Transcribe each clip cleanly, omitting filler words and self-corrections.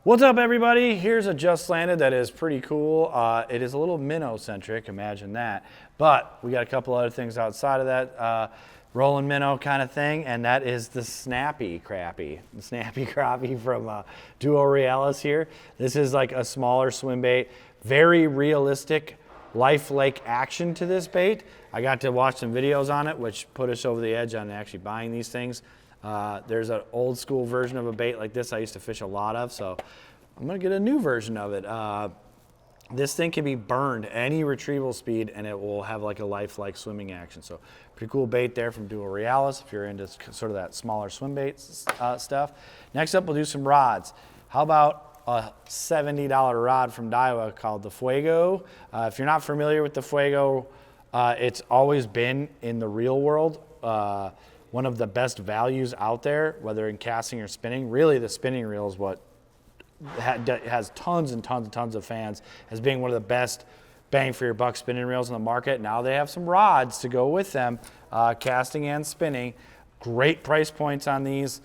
What's up, everybody? Here's a just landed that is pretty cool. It is a little minnow centric, imagine that. But we got a couple other things outside of that rolling minnow kind of thing, and that is the Snappy crappie. The Snappy crappie from Duo Realis here. This is like a smaller swim bait, very realistic lifelike action to this bait. I got to watch some videos on it, which put us over the edge on actually buying these things. There's an old school version of a bait like this I used to fish a lot of, so I'm gonna get a new version of it. This thing can be burned any retrieval speed and it will have like a lifelike swimming action. So pretty cool bait there from Duo Realis if you're into sort of that smaller swim bait stuff. Next up, we'll do some rods. How about a $70 rod from Daiwa called the Fuego? If you're not familiar with the Fuego, it's always been in the real world one of the best values out there, whether in casting or spinning. Really, the spinning reel is what has tons and tons and tons of fans as being one of the best bang for your buck spinning reels in the market. Now they have some rods to go with them, casting and spinning. Great price points on these.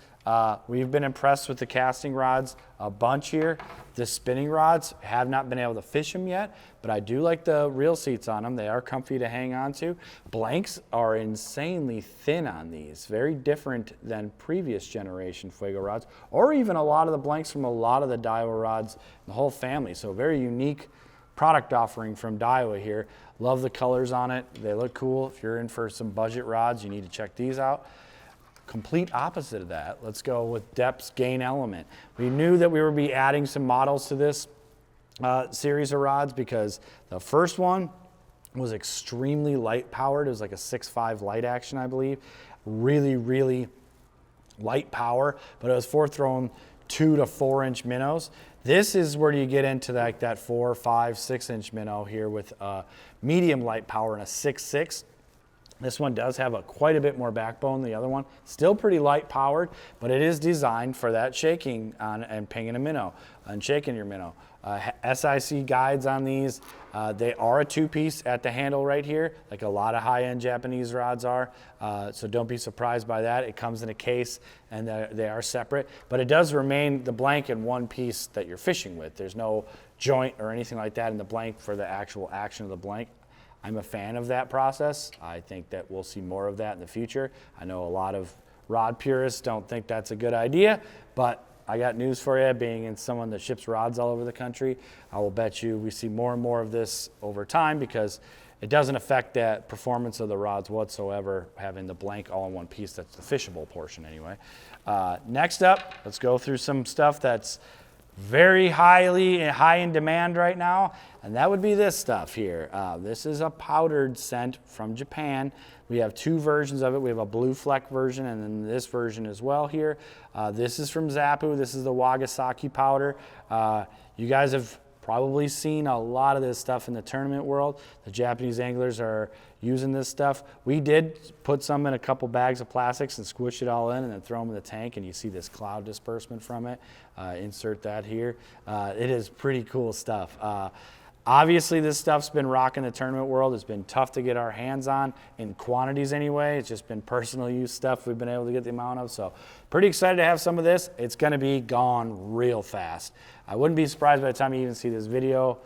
We've been impressed with the casting rods a bunch here. The spinning rods, have not been able to fish them yet, but I do like the reel seats on them. They are comfy to hang on to. Blanks are insanely thin on these, very different than previous generation Fuego rods, or even a lot of the blanks from a lot of the Daiwa rods, the whole family. So very unique product offering from Daiwa here. Love the colors on it. They look cool. If you're in for some budget rods, you need to check these out. Complete opposite of that, let's go with Deps Gain Element. We knew that we would be adding some models to this series of rods because the first one was extremely light powered. It was like a 6.5 light action, I believe. Really, really light power, but it was for throwing 2 to 4 inch minnows. This is where you get into like that 4, 5, 6 inch minnow here with medium light power and a 6.6. This one does have quite a bit more backbone than the other one. Still pretty light powered, but it is designed for that shaking on and pinging a minnow and shaking your minnow. SIC guides on these. They are a 2-piece at the handle right here, like a lot of high-end Japanese rods are. So don't be surprised by that. It comes in a case and they are separate, but it does remain the blank in one piece that you're fishing with. There's no joint or anything like that in the blank for the actual action of the blank. I'm a fan of that process. I think that we'll see more of that in the future. I know a lot of rod purists don't think that's a good idea, but I got news for you. Being in someone that ships rods all over the country, I will bet you we see more and more of this over time because it doesn't affect the performance of the rods whatsoever, having the blank all in one piece. That's the fishable portion anyway. Next up, let's go through some stuff that's very high in demand right now, and that would be this stuff here. This is a powdered scent from Japan. We have 2 versions of it. We have a blue fleck version and then this version as well here. This is from Zapu. This is the Wagasaki powder. You guys have probably seen a lot of this stuff in the tournament world. The Japanese anglers are using this stuff. We did put some in a couple bags of plastics and squish it all in and then throw them in the tank, and you see this cloud disbursement from it. Insert that here. It is pretty cool stuff. Obviously, this stuff's been rocking the tournament world. It's been tough to get our hands on in quantities anyway. It's just been personal use stuff we've been able to get the amount of. So pretty excited to have some of this. It's going to be gone real fast. I wouldn't be surprised by the time you even see this video.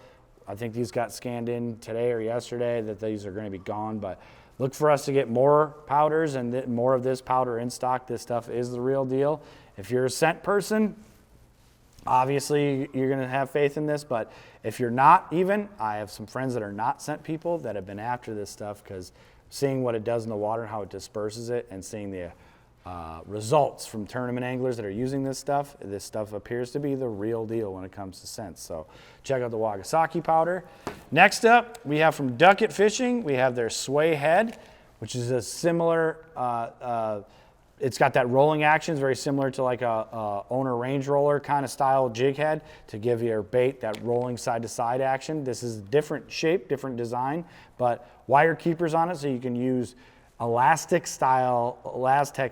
I think these got scanned in today or yesterday that these are going to be gone. But look for us to get more powders and more of this powder in stock. This stuff is the real deal. If you're a scent person, obviously, you're going to have faith in this, but if you're not even, I have some friends that are not scent people that have been after this stuff because seeing what it does in the water and how it disperses it and seeing the results from tournament anglers that are using this stuff appears to be the real deal when it comes to scents. So check out the Wagasaki powder. Next up, we have from Ducket Fishing, we have their Sway head, which is a similar it's got that rolling action. It's very similar to like a owner range roller kind of style jig head to give your bait that rolling side to side action. This is different shape, different design, but wire keepers on it so you can use Elastec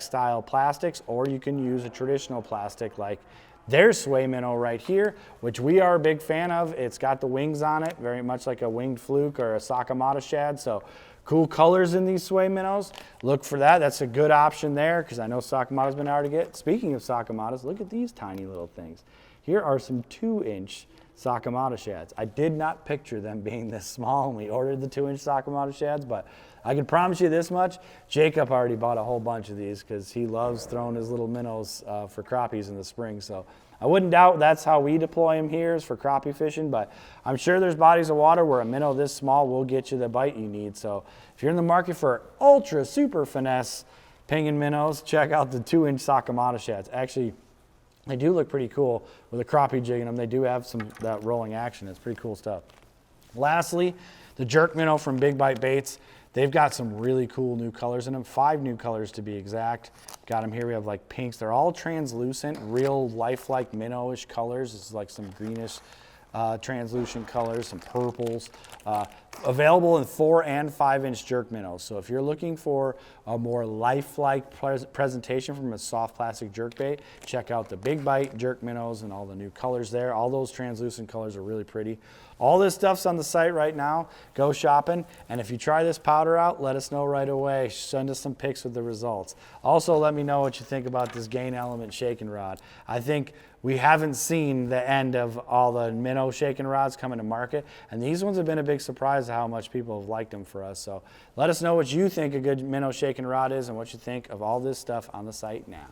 style plastics, or you can use a traditional plastic like their Sway minnow right here, which we are a big fan of. It's got the wings on it, very much like a winged fluke or a Sakamata shad. So cool colors in these Sway minnows. Look for that. That's a good option there because I know Sakamata's been hard to get. Speaking of Sakamatas, look at these tiny little things. here are some 2-inch Sakamata shads. I did not picture them being this small when we ordered the 2-inch Sakamata shads, but I can promise you this much, Jacob already bought a whole bunch of these because he loves throwing his little minnows for crappies in the spring. So I wouldn't doubt that's how we deploy them here, is for crappie fishing, but I'm sure there's bodies of water where a minnow this small will get you the bite you need. So if you're in the market for ultra super finesse pinging minnows, check out the 2-inch Sakamata shads. Actually, they do look pretty cool with a crappie jig in them. They do have that rolling action. It's pretty cool stuff. Lastly, the jerk minnow from Big Bite Baits. They've got some really cool new colors in them, 5 new colors to be exact. Got them here, we have like pinks. They're all translucent, real lifelike minnowish colors. This is like some greenish translucent colors, some purples. Available in 4 and 5-inch jerk minnows. So if you're looking for a more lifelike presentation from a soft plastic jerk bait, check out the Big Bite jerk minnows and all the new colors there. All those translucent colors are really pretty. All this stuff's on the site right now. Go shopping, and if you try this powder out, let us know right away. Send us some pics with the results. Also, let me know what you think about this Gain Element shaking rod. I think we haven't seen the end of all the minnow shaking rods coming to market, and these ones have been a big surprise how much people have liked them for us. So let us know what you think a good minnow shaking rod is and what you think of all this stuff on the site now.